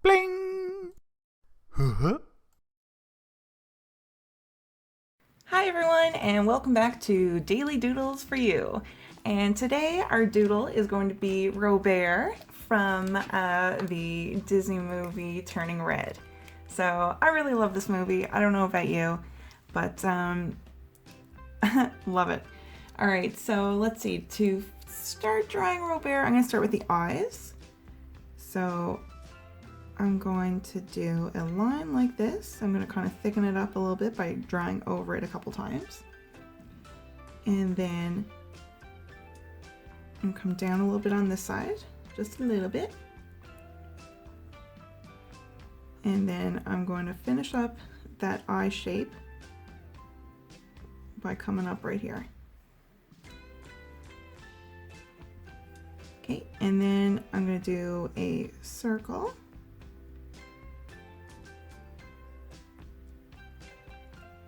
Bling! Huh? Hi everyone, and welcome back to Daily Doodles for you. And today our doodle is going to be Robaire from the Disney movie Turning Red. So I really love this movie. I don't know about you, but love it. All right, so let's see. To start drawing Robaire, I'm going to start with the eyes. So I'm going to do a line like this. I'm going to kind of thicken it up a little bit by drawing over it a couple times. And then I'm going to come down a little bit on this side, just a little bit. And then I'm going to finish up that eye shape by coming up right here. Okay, and then I'm going to do a circle.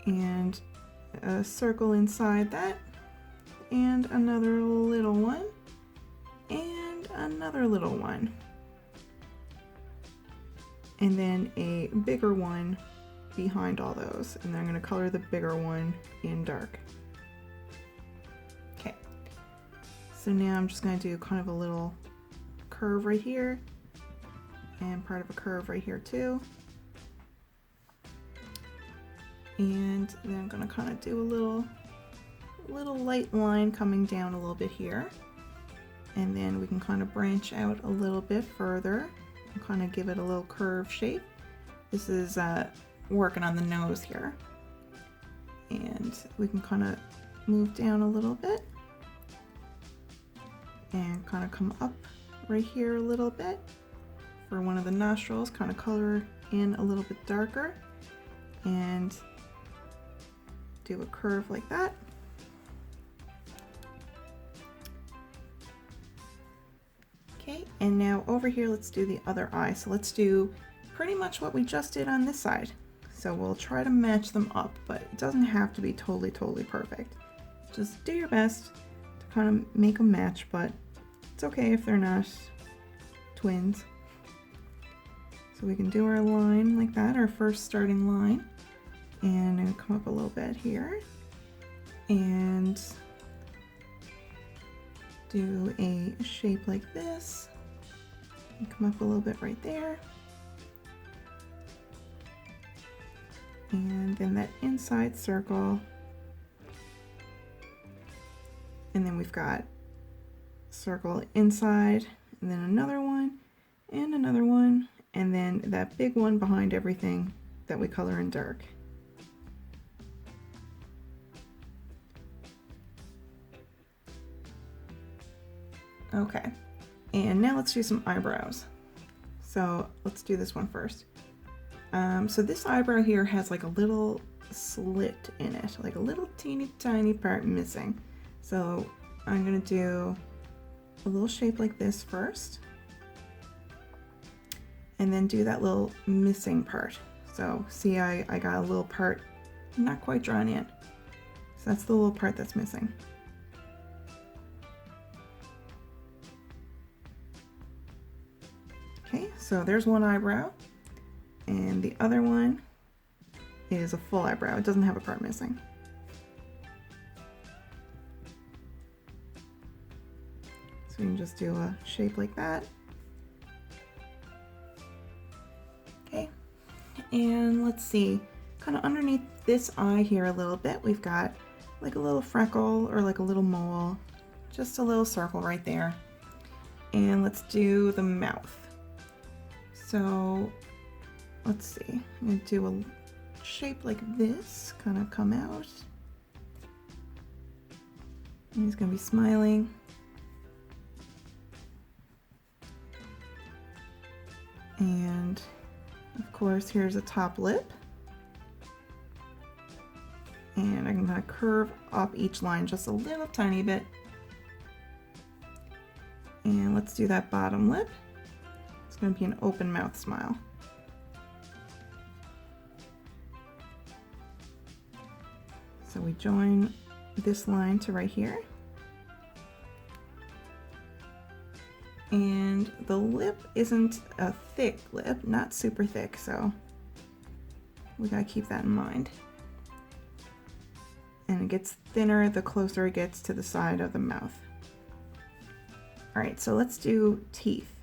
And a circle inside that, and another little one, and another little one, and then a bigger one behind all those. And then I'm going to color the bigger one in dark. Okay, so now I'm just going to do kind of a little curve right here, and part of a curve right here too. And then I'm going to kind of do a little light line coming down a little bit here. And then we can kind of branch out a little bit further and kind of give it a little curve shape. This is working on the nose here. And we can kind of move down a little bit and kind of come up right here a little bit for one of the nostrils, kind of color in a little bit darker. And do a curve like that. Okay, and now over here, let's do the other eye. So let's do pretty much what we just did on this side. So we'll try to match them up, but it doesn't have to be totally perfect. Just do your best to kind of make them match, but it's okay if they're not twins. So we can do our line like that, our first starting line. And I'm going to come up a little bit here and do a shape like this and come up a little bit right there. And then that inside circle. And then we've got circle inside, and then another one, and then that big one behind everything that we color in dark. Okay, and now let's do some eyebrows. So let's do this one first. So this eyebrow here has like a little slit in it, like a little teeny tiny part missing. So I'm gonna do a little shape like this first, and then do that little missing part. So see, I got a little part not quite drawn in. So that's the little part that's missing. Okay, so there's one eyebrow, and the other one is a full eyebrow. It doesn't have a part missing. So we can just do a shape like that. Okay, and let's see, kind of underneath this eye here a little bit, we've got like a little freckle or like a little mole, just a little circle right there. And let's do the mouth. So let's see, I'm going to do a shape like this, kind of come out. And he's going to be smiling. And of course, here's a top lip. And I can kind of curve up each line just a little tiny bit. And let's do that bottom lip. It's going to be an open mouth smile. So we join this line to right here. And the lip isn't a thick lip, not super thick, so we gotta keep that in mind. And it gets thinner the closer it gets to the side of the mouth. All right, so let's do teeth.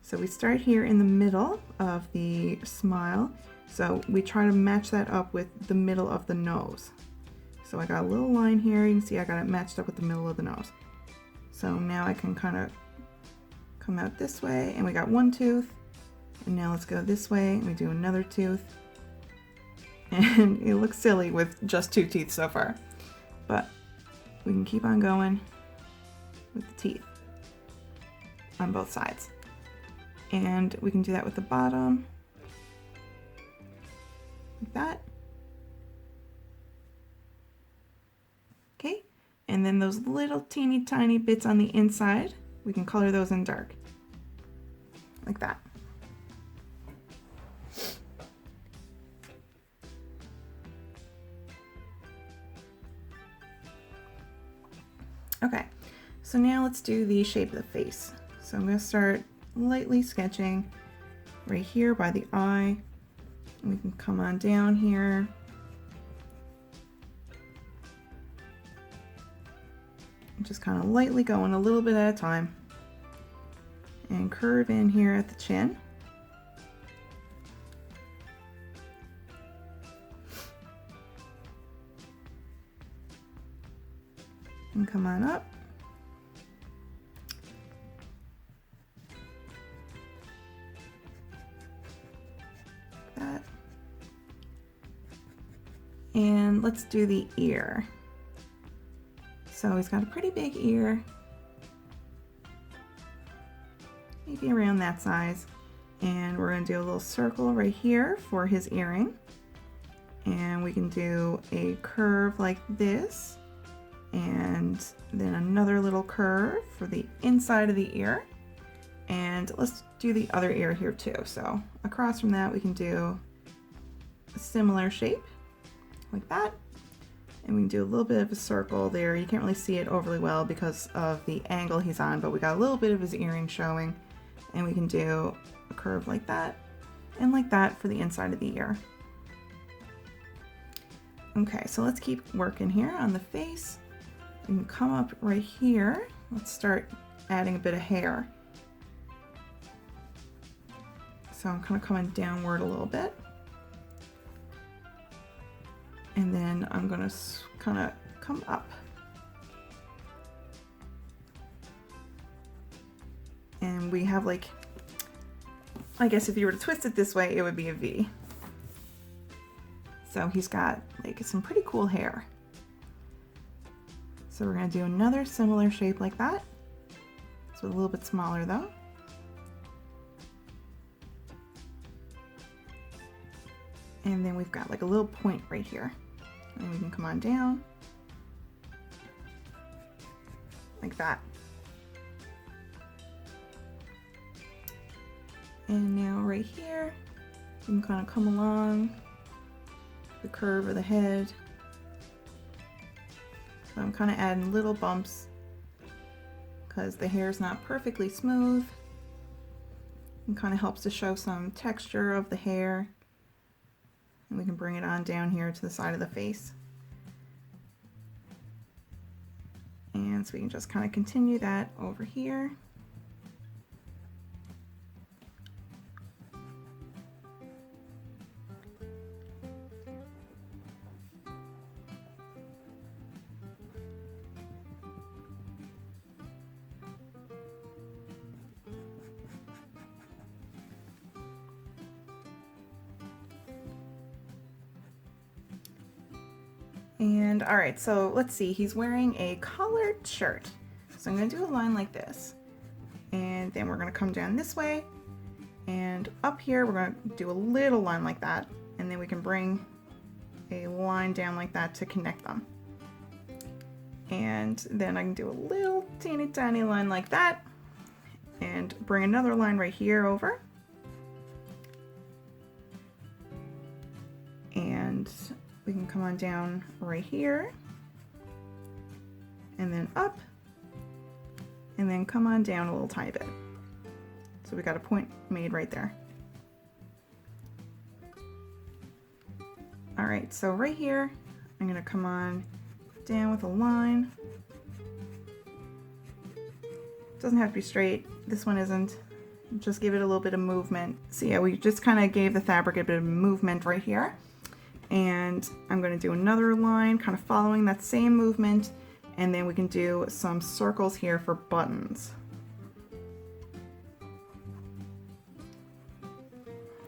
So we start here in the middle of the smile. So we try to match that up with the middle of the nose. So I got a little line here. You can see I got it matched up with the middle of the nose. So now I can kind of come out this way, and we got one tooth. And now let's go this way and we do another tooth. And it looks silly with just 2 teeth so far, but we can keep on going with the teeth on both sides. And we can do that with the bottom, like that. Okay, and then those little teeny tiny bits on the inside, we can color those in dark, like that. Okay, so now let's do the shape of the face. So I'm going to start lightly sketching right here by the eye. And we can come on down here. Just kind of lightly going a little bit at a time. And curve in here at the chin. And come on up. That. And let's do the ear. So he's got a pretty big ear. Maybe around that size. And we're going to do a little circle right here for his earring. And we can do a curve like this. And then another little curve for the inside of the ear. And let's do the other ear here too. So across from that we can do a similar shape like that. And we can do a little bit of a circle there. You can't really see it overly well because of the angle he's on, but we got a little bit of his earring showing. And we can do a curve like that and like that for the inside of the ear. Okay, so let's keep working here on the face. We can come up right here. Let's start adding a bit of hair. So I'm kind of coming downward a little bit. And then I'm going to kind of come up. And we have like, I guess if you were to twist it this way, it would be a V. So he's got like some pretty cool hair. So we're going to do another similar shape like that. So a little bit smaller though. And then we've got like a little point right here. And we can come on down. Like that. And now right here, you can kind of come along the curve of the head. So I'm kind of adding little bumps because the hair is not perfectly smooth. It kind of helps to show some texture of the hair. And we can bring it on down here to the side of the face. And so we can just kind of continue that over here. And all right, so let's see, he's wearing a collared shirt. So I'm gonna do a line like this. And then we're gonna come down this way. And up here, we're gonna do a little line like that. And then we can bring a line down like that to connect them. And then I can do a little teeny tiny line like that. And bring another line right here over. And we can come on down right here and then up and then come on down a little tiny bit. So we got a point made right there. All right, so right here, I'm gonna come on down with a line. Doesn't have to be straight. This one isn't. Just give it a little bit of movement. So yeah, we just kind of gave the fabric a bit of movement right here. And I'm going to do another line kind of following that same movement, and then we can do some circles here for buttons.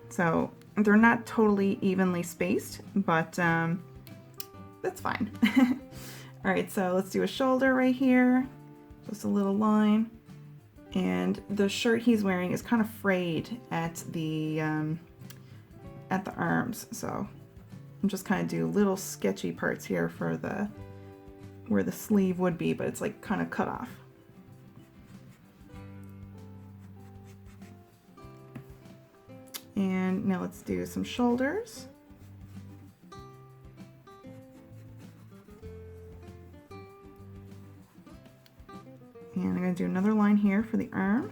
So they're not totally evenly spaced, but that's fine. All right, so let's do a shoulder right here, just a little line. And the shirt he's wearing is kind of frayed at the arms, so I'm just kind of do little sketchy parts here for where the sleeve would be, but it's like kind of cut off. And now let's do some shoulders. And I'm going to do another line here for the arm.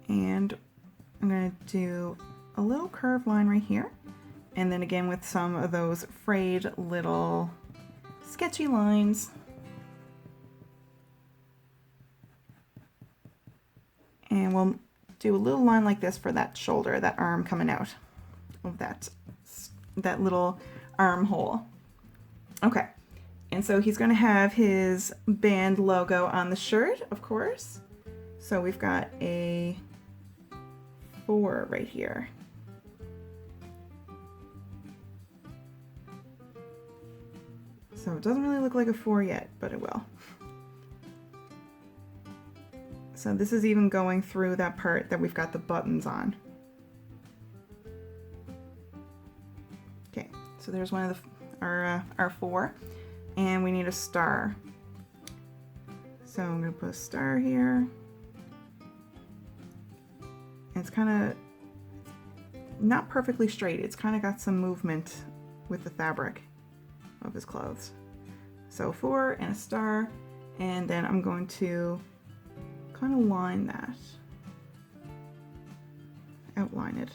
And I'm going to do a little curved line right here. And then again with some of those frayed little sketchy lines. And we'll do a little line like this for that shoulder, that arm coming out of that little armhole. Okay. And so he's going to have his band logo on the shirt, of course. So we've got a 4 right here. So it doesn't really look like a 4 yet, but it will. So this is even going through that part that we've got the buttons on. Okay, so there's one of our 4. And we need a star. So I'm going to put a star here. And it's kind of not perfectly straight. It's kind of got some movement with the fabric of his clothes. So 4 and a star. And then I'm going to kind of line that. Outline it.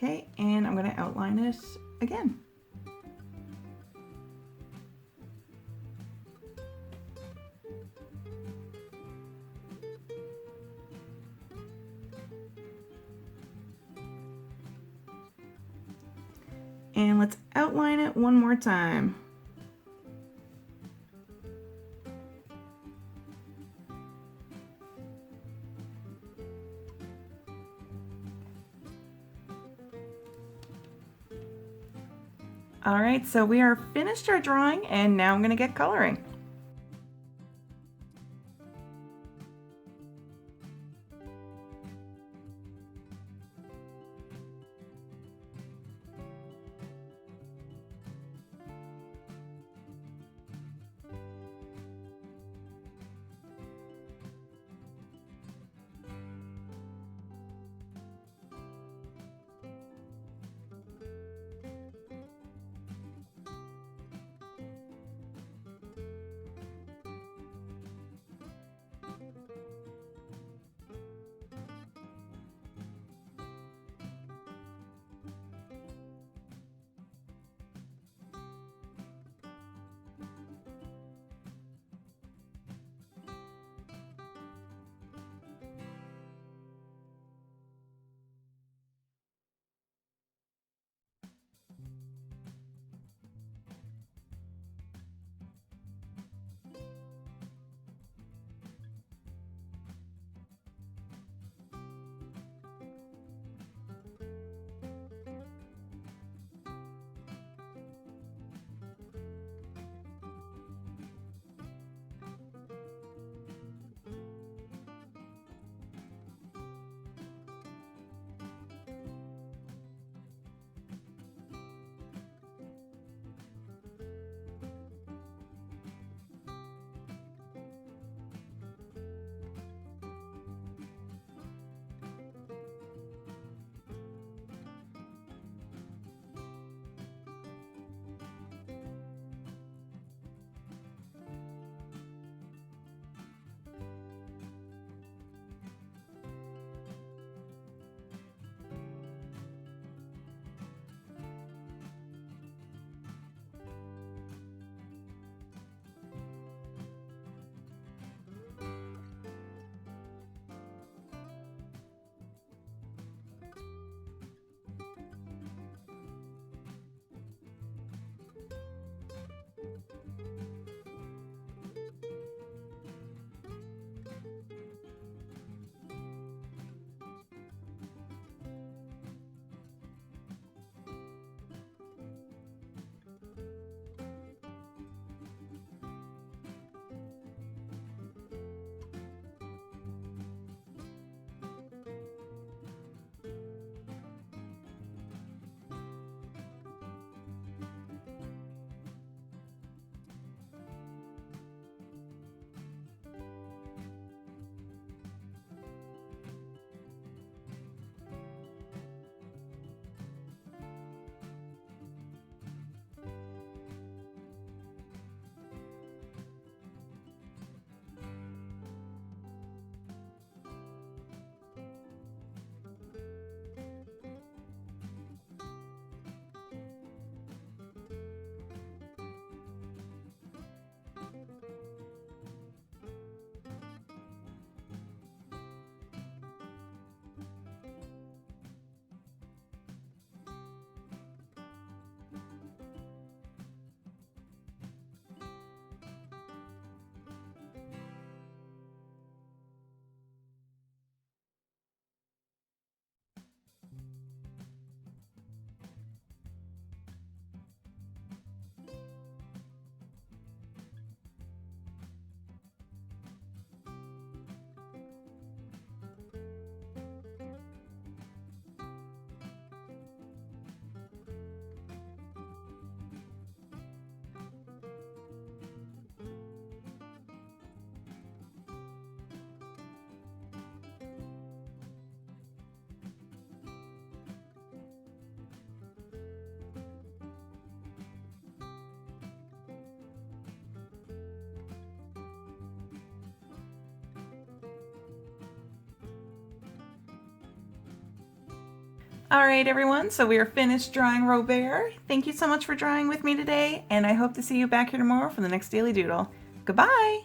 Okay, and I'm going to outline it again. And let's outline it one more time. All right, so we are finished our drawing, and now I'm going to get coloring. All right, everyone, so we are finished drawing Robaire. Thank you so much for drawing with me today, and I hope to see you back here tomorrow for the next Daily Doodle. Goodbye!